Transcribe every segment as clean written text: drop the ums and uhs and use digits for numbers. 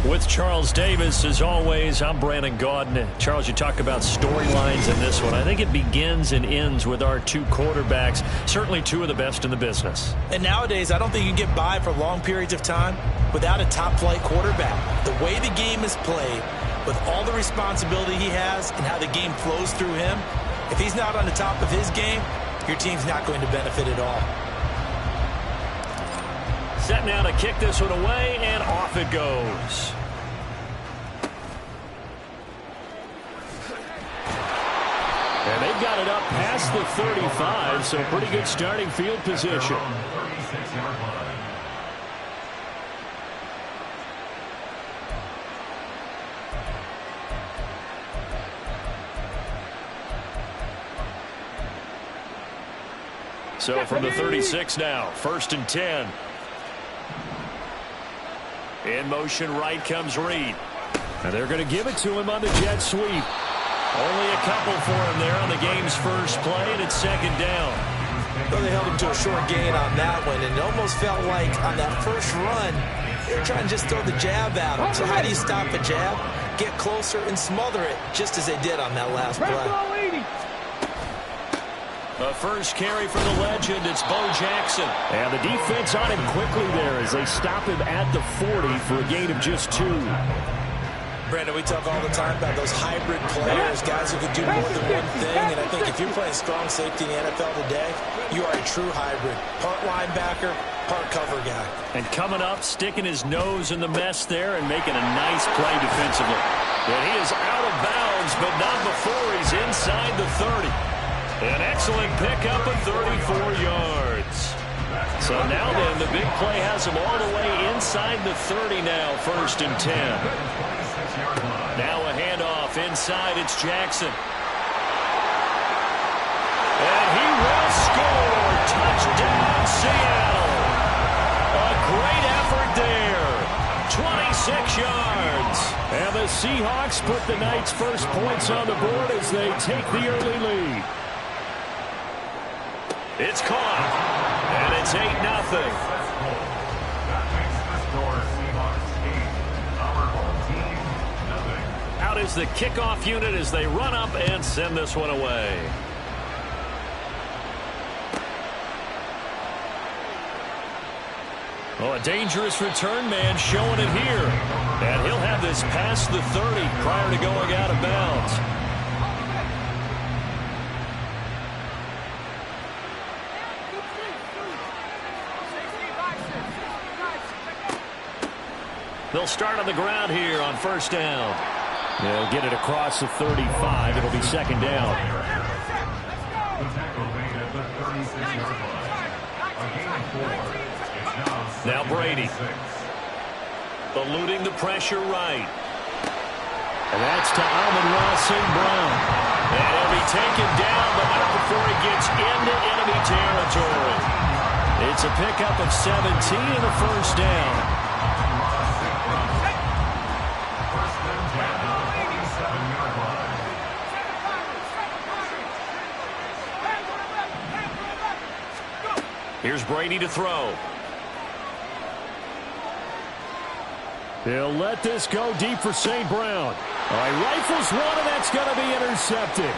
With Charles Davis, as always, I'm Brandon Gaudin. Charles, you talk about storylines in this one. I think it begins and ends with our two quarterbacks, certainly two of the best in the business. And nowadays, I don't think you can get by for long periods of time without a top-flight quarterback. The way the game is played, with all the responsibility he has and how the game flows through him, if he's not on the top of his game, your team's not going to benefit at all. Set now to kick this one away, and off it goes. And they've got it up past the 35, so pretty good starting field position. So from the 36 now, 1st and 10. In motion right comes Reed. And they're going to give it to him on the jet sweep. Only a couple for him there on the game's first play, and it's second down. Well, they held him to a short gain on that one, and it almost felt like on that first run, they were trying to just throw the jab at him. So how do you stop a jab? Get closer and smother it, just as they did on that last play. A first carry for the legend, it's Bo Jackson. And the defense on him quickly there as they stop him at the 40 for a gain of just 2. Brandon, we talk all the time about those hybrid players, guys who can do more than one thing. And I think if you're playing strong safety in the NFL today, you are a true hybrid. Part linebacker, part cover guy. And coming up, sticking his nose in the mess there and making a nice play defensively. And he is out of bounds, but not before he's inside the 30. An excellent pickup of 34 yards. So now then, the big play has him all the way inside the 30 now, 1st and 10. Now a handoff inside, it's Jackson. And he will score. Touchdown, Seattle. A great effort there. 26 yards. And the Seahawks put the Knights' first points on the board as they take the early lead. It's caught. And it's 8-0. Out is the kickoff unit as they run up and send this one away. Oh, a dangerous return man showing it here. And he'll have this past the 30 prior to going out of bounds. They'll start on the ground here on 1st down. They'll get it across the 35. It'll be 2nd down. Now Brady. Eluding the pressure right. And that's to Amon-Ra St. Brown. And he'll be taken down, but not before he gets into enemy territory. It's a pickup of 17 and a 1st down. Here's Brady to throw. They'll let this go deep for St. Brown. All right, rifles one, and that's going to be intercepted.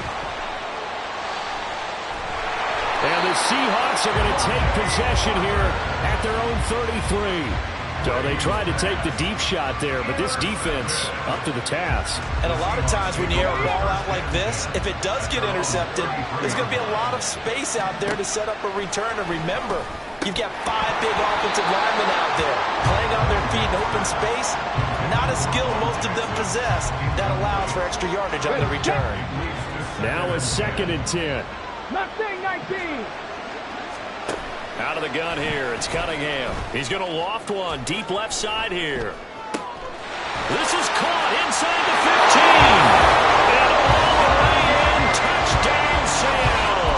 And the Seahawks are going to take possession here at their own 33. So they tried to take the deep shot there, but this defense up to the task. And a lot of times when you air a ball out like this, if it does get intercepted, there's going to be a lot of space out there to set up a return. And remember, you've got 5 big offensive linemen out there playing on their feet in open space. Not a skill most of them possess that allows for extra yardage on the return. Now a 2nd and 10. Mustang 19. Out of the gun here, it's Cunningham. He's going to loft one deep left side here. This is caught inside the 15. And all the way in, touchdown Seattle.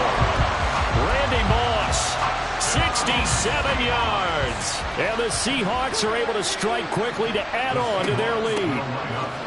Randy Moss, 67 yards. And the Seahawks are able to strike quickly to add on to their lead.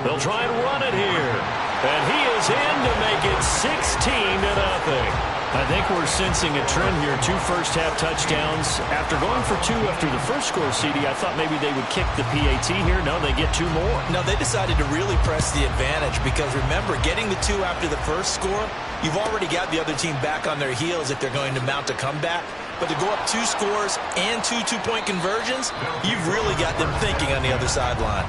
They'll try and run it here. And he is in to make it 16-0. I think we're sensing a trend here. 2 first-half touchdowns. After going for 2 after the first score, CD, I thought maybe they would kick the PAT here. No, they get 2 more. No, they decided to really press the advantage because, remember, getting the 2 after the first score, you've already got the other team back on their heels if they're going to mount a comeback. But to go up 2 scores and 2 two-point conversions, you've really got them thinking on the other sideline.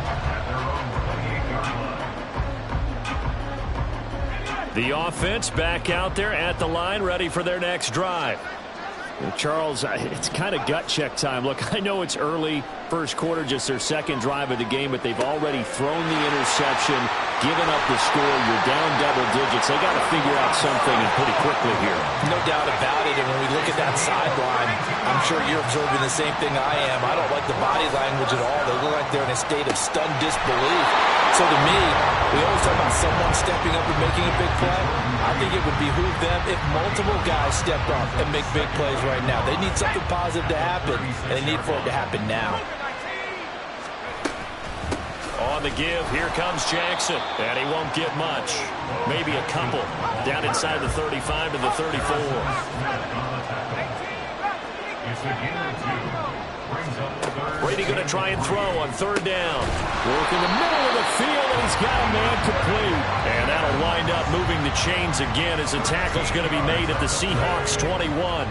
The offense back out there at the line, ready for their next drive. Well, Charles, it's kind of gut check time. Look, I know it's early, first quarter, just their 2nd drive of the game, but they've already thrown the interception, given up the score. You're down double digits. They got to figure out something and pretty quickly here. No doubt about it. And when we look at that sideline, I'm sure you're observing the same thing I am. I don't like the body language at all. They look like they're in a state of stunned disbelief. So to me, we always talk about someone stepping up and making a big play. I think it would behoove them if multiple guys step up and make big plays right now. They need something positive to happen, and they need for it to happen now. On the give, here comes Jackson. And he won't get much. Maybe a couple. Down inside the 35 to the 34. Brady going to try and throw on third down. Work in the middle of the field, and he's got a man complete. And that'll wind up moving the chains again as the tackle's going to be made at the Seahawks 21.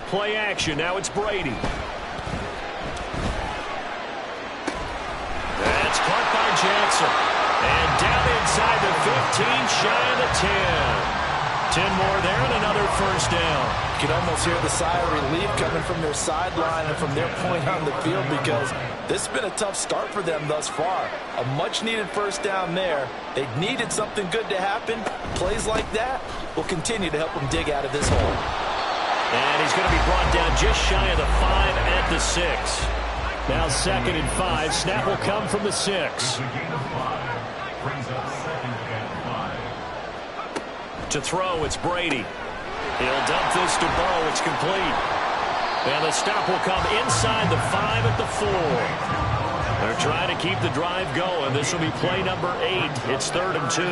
Play action. Now it's Brady. That's caught by Jackson. And down inside the 15, shy of the 10. 10 more there and another first down. You can almost hear the sigh of relief coming from their sideline and from their point on the field because this has been a tough start for them thus far. A much-needed first down there. They needed something good to happen. Plays like that will continue to help them dig out of this hole. And he's going to be brought down just shy of the 5 at the 6. Now 2nd and 5. Snap will come from the 6. To throw, it's Brady. He'll dump this to Bo. It's complete. And the stop will come inside the 5 at the 4. They're trying to keep the drive going. This will be play number 8. It's 3rd and 2.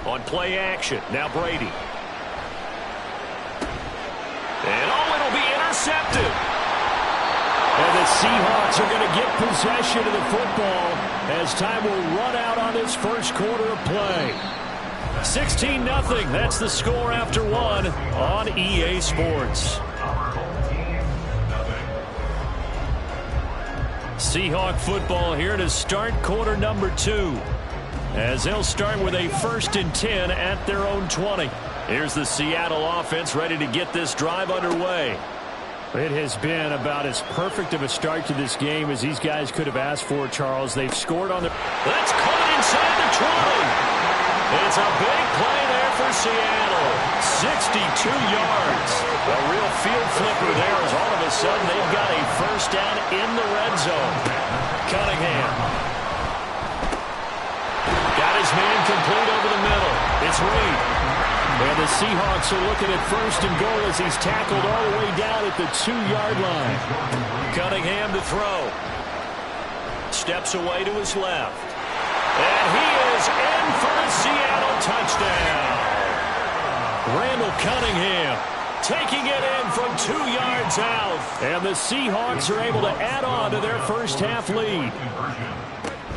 On play action, now Brady. And it'll be intercepted. And the Seahawks are going to get possession of the football as time will run out on this first quarter of play. 16-0. That's the score after 1 on EA Sports. Seahawk football here to start quarter number 2. As they'll start with a 1st and 10 at their own 20. Here's the Seattle offense ready to get this drive underway. It has been about as perfect of a start to this game as these guys could have asked for, Charles. They've scored on the... That's caught inside the 20. It's a big play there for Seattle. 62 yards. A real field flipper there as all of a sudden they've got a first down in the red zone. Cunningham. Got his man complete over the middle. It's Reed. And the Seahawks are looking at 1st and goal as he's tackled all the way down at the 2-yard line. Cunningham to throw. Steps away to his left. And he is in for a Seattle touchdown. Randall Cunningham taking it in from 2 yards out. And the Seahawks are able to add on to their first half lead.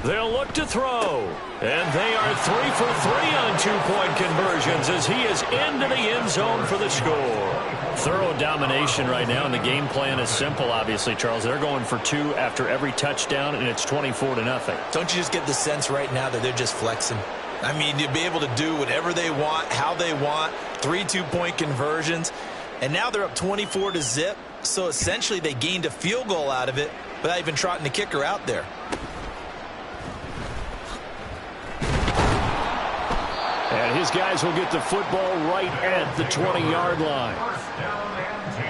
They'll look to throw. And they are 3 for 3 on 2-point conversions as he is into the end zone for the score. Thorough domination right now, and the game plan is simple, obviously, Charles. They're going for 2 after every touchdown, and it's 24-0. Don't you just get the sense right now that they're just flexing? I mean, you'll be able to do whatever they want, how they want, 3 2-point conversions. And now they're up 24-0, so essentially they gained a field goal out of it without even trotting the kicker out there. And his guys will get the football right at the 20-yard line. First down and 10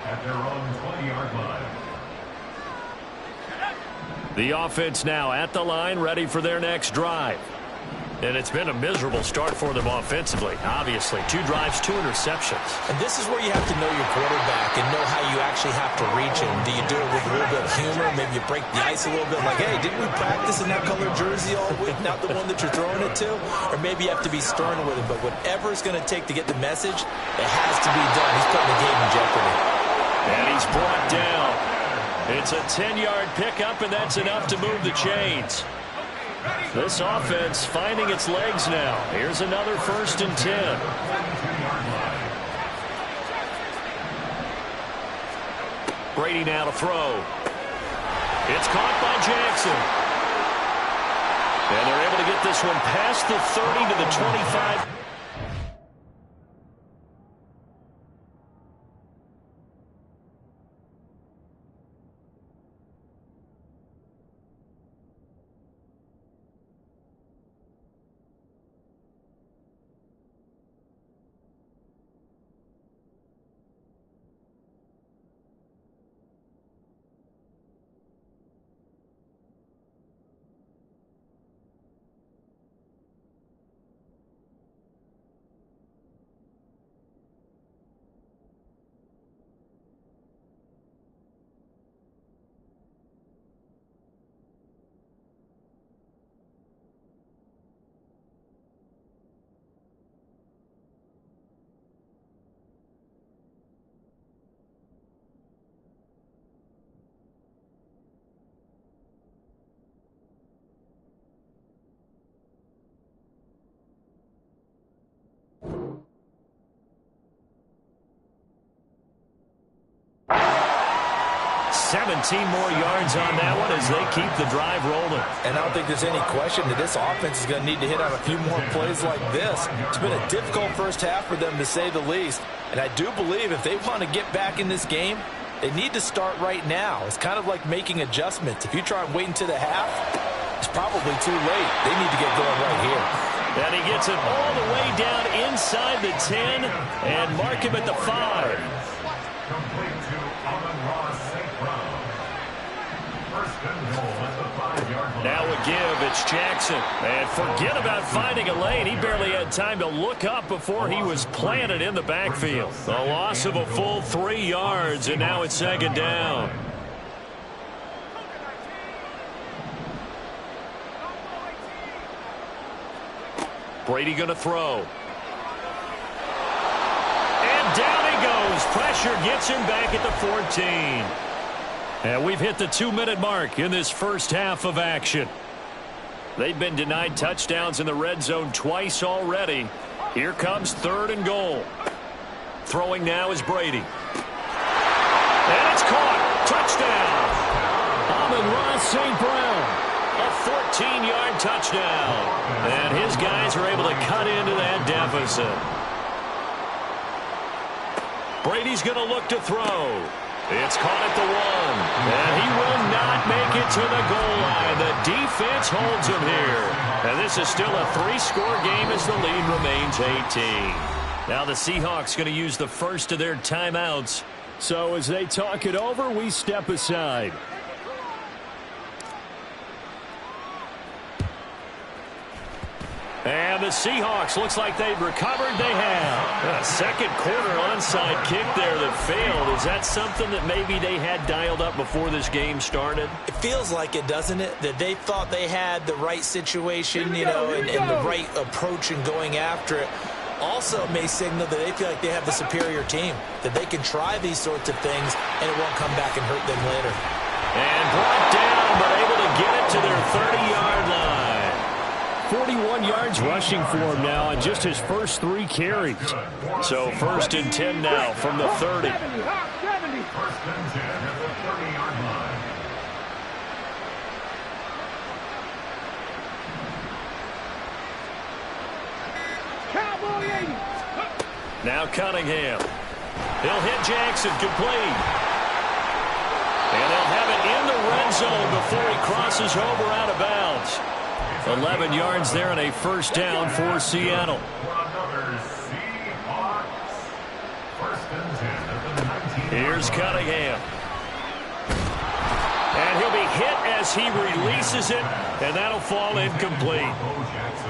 at their own 20-yard line. The offense now at the line, ready for their next drive. And it's been a miserable start for them offensively, obviously. 2 drives, 2 interceptions. And this is where you have to know your quarterback and know how you actually have to reach him. Do you do it with a little bit of humor? Maybe you break the ice a little bit like, hey, didn't we practice in that color jersey all week, not the one that you're throwing it to? Or maybe you have to be stern with him. But whatever it's going to take to get the message, it has to be done. He's putting the game in jeopardy. And he's brought down. It's a 10-yard pickup, and that's enough to move the chains. This offense finding its legs now. Here's another 1st and 10. Brady now to throw. It's caught by Jackson. And they're able to get this one past the 30 to the 25. 17 more yards on that one as they keep the drive rolling. And I don't think there's any question that this offense is going to need to hit on a few more plays like this. It's been a difficult first half for them, to say the least. And I do believe if they want to get back in this game, they need to start right now. It's kind of like making adjustments. If you try and wait until the half, it's probably too late. They need to get going right here. And he gets it all the way down inside the 10 and mark him at the 5. Complete to Amon-Ra St. Brown. First and goal at the 5-yard line. Now a give, it's Jackson. And forget about finding a lane. He barely had time to look up before he was planted in the backfield. A loss of a full 3 yards, and now it's second down. Brady going to throw. And down he goes. Pressure gets him back at the 14. And we've hit the 2-minute mark in this first half of action. They've been denied touchdowns in the red zone twice already. Here comes 3rd and goal. Throwing now is Brady. And it's caught. Touchdown. Amon-Ra St. Brown. A 14-yard touchdown. And his guys are able to cut into that deficit. Brady's going to look to throw. It's caught at the 1. And he will not make it to the goal line. The defense holds him here. And this is still a 3-score game as the lead remains 18. Now the Seahawks going to use the first of their timeouts. So as they talk it over, we step aside. And the Seahawks, looks like they've recovered. They have. A second quarter onside kick there that failed. Is that something that maybe they had dialed up before this game started? It feels like it, doesn't it? That they thought they had the right situation, you know, and the right approach in going after it. Also may signal that they feel like they have the superior team, that they can try these sorts of things and it won't come back and hurt them later. And brought down, but able to get it to their 30-yard line. 41 yards rushing for him now on just his first 3 carries. So 1st and 10 now from the 30. 70. First and 10 at the 30-yard line. Cowboy 80. Now Cunningham. He'll hit Jackson, complete. And they'll have it in the red zone before he crosses over out of bounds. 11 yards there and a first down for Seattle. For another Seahawks. First and 10 at the 19. Here's Cunningham. And he'll be hit as he releases it, and that'll fall incomplete.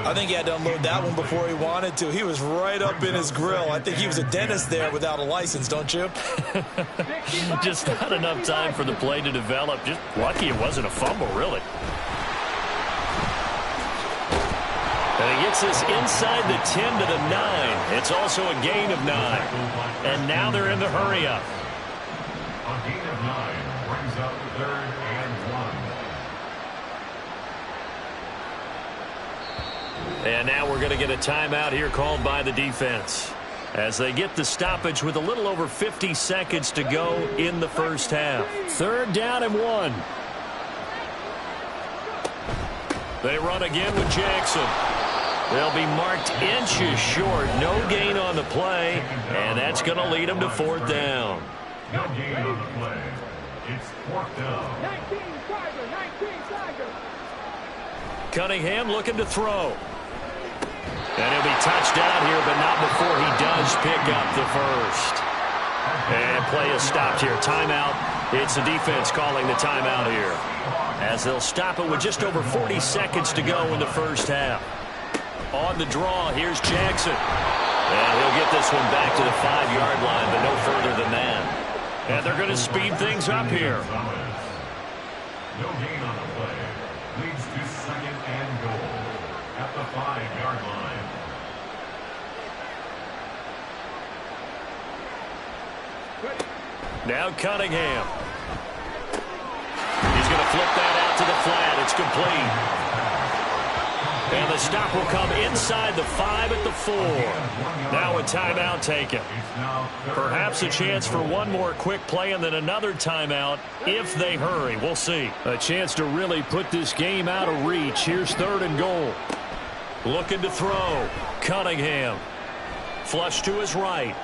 I think he had to unload that one before he wanted to. He was right up in his grill. I think he was a dentist there without a license, don't you? Just not enough time for the play to develop. Just lucky it wasn't a fumble, really. And he gets this inside the 10 to the 9. It's also a gain of 9. And now they're in the hurry-up. A gain of 9 brings up 3rd and 1. And now we're going to get a timeout here called by the defense as they get the stoppage with a little over 50 seconds to go in the first half. 3rd down and 1. They run again with Jackson. They'll be marked inches short. No gain on the play, and that's going to lead them to 4th down. No gain on the play. It's 4th down. 19 Tiger. Cunningham looking to throw. And he'll be touched down here, but not before he does pick up the first. And play is stopped here. Timeout. It's the defense calling the timeout here, as they'll stop it with just over 40 seconds to go in the first half. On the draw, here's Jackson. And he'll get this one back to the 5-yard line, but no further than that. And they're going to speed things up here. No gain on the play. Leads to 2nd and goal at the 5-yard line. Now Cunningham. He's going to flip that out to the flat. It's complete. And the stop will come inside the 5 at the 4. Now a timeout taken. Perhaps a chance for one more quick play and then another timeout if they hurry. We'll see. A chance to really put this game out of reach. Here's 3rd and goal. Looking to throw. Cunningham. Flush to his right.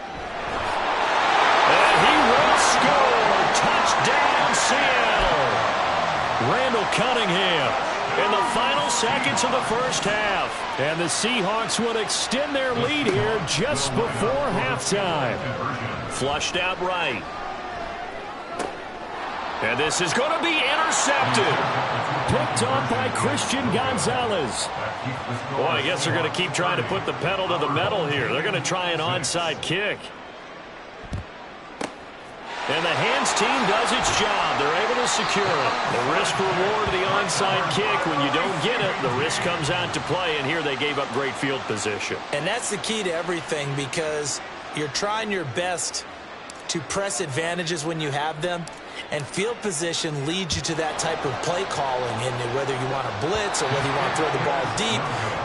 And he will score. Touchdown, Seattle. Randall Cunningham in the final seconds of the first half. And the Seahawks will extend their lead here just before halftime. Flushed out right. And this is going to be intercepted. Picked off by Christian Gonzalez. Boy, I guess they're going to keep trying to put the pedal to the metal here. They're going to try an onside kick. And the hands team does its job. They're able to secure it. The risk-reward of the onside kick, when you don't get it, the risk comes out to play, and here they gave up great field position. And that's the key to everything, because you're trying your best to press advantages when you have them, and field position leads you to that type of play calling, and whether you want to blitz or whether you want to throw the ball deep,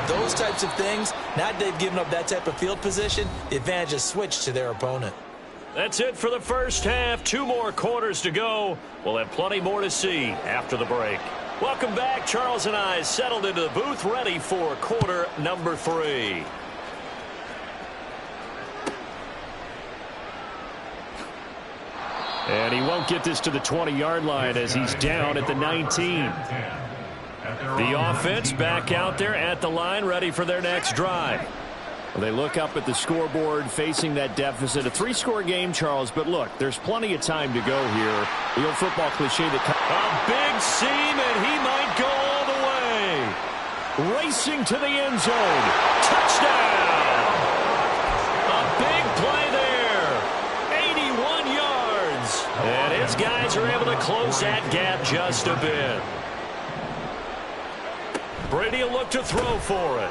those types of things. Now that they've given up that type of field position, the advantage is switched to their opponent. That's it for the first half. 2 more quarters to go. We'll have plenty more to see after the break. Welcome back. Charles and I settled into the booth, ready for quarter number 3. And he won't get this to the 20-yard line as he's down at the 19. The offense back out there at the line, ready for their next drive. Well, they look up at the scoreboard facing that deficit. A 3-score game, Charles, but look, there's plenty of time to go here. The old football cliche that... A big seam, and he might go all the way. Racing to the end zone. Touchdown! A big play there. 81 yards. And his guys are able to close that gap just a bit. Brady will look to throw for it.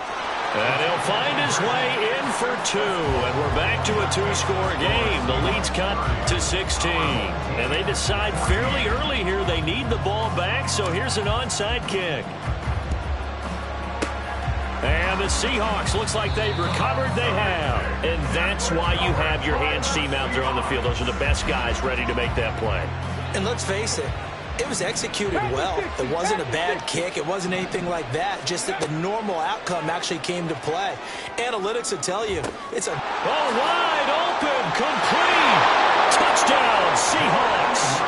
And he'll find his way in for 2. And we're back to a 2-score game. The lead's cut to 16. And they decide fairly early here they need the ball back, so here's an onside kick. And the Seahawks, looks like they've recovered. They have. And that's why you have your hands team out there on the field. Those are the best guys ready to make that play. And let's face it, it was executed well. It wasn't a bad kick. It wasn't anything like that. Just that the normal outcome actually came to play. Analytics will tell you it's a... Oh, wide open, complete. Touchdown, Seahawks.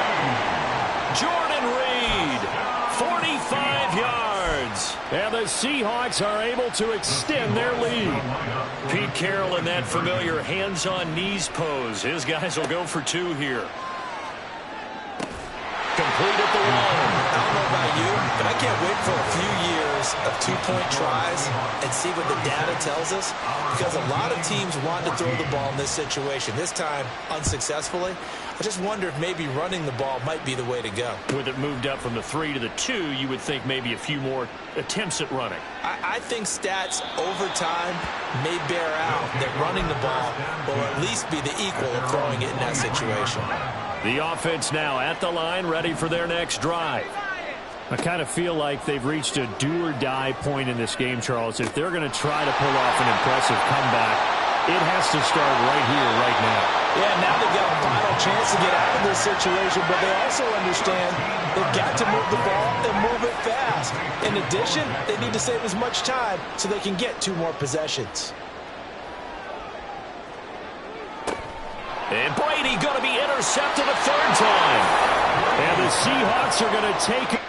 Jordan Reed, 45 yards. And the Seahawks are able to extend their lead. Pete Carroll in that familiar hands-on-knees pose. His guys will go for 2 here. Complete at the 1. I don't know about you, but I can't wait for a few years of 2-point tries and see what the data tells us, because a lot of teams want to throw the ball in this situation. This time, unsuccessfully. I just wonder if maybe running the ball might be the way to go. With it moved up from the 3 to the 2, you would think maybe a few more attempts at running. I think stats over time may bear out that running the ball will at least be the equal of throwing it in that situation. The offense now at the line, ready for their next drive. I kind of feel like they've reached a do-or-die point in this game, Charles. If they're going to try to pull off an impressive comeback, it has to start right here, right now. Yeah, now they've got a final chance to get out of this situation, but they also understand they've got to move the ball and move it fast. In addition, they need to save as much time so they can get 2 more possessions. And Brady going to be intercepted a 3rd time. And the Seahawks are going to take...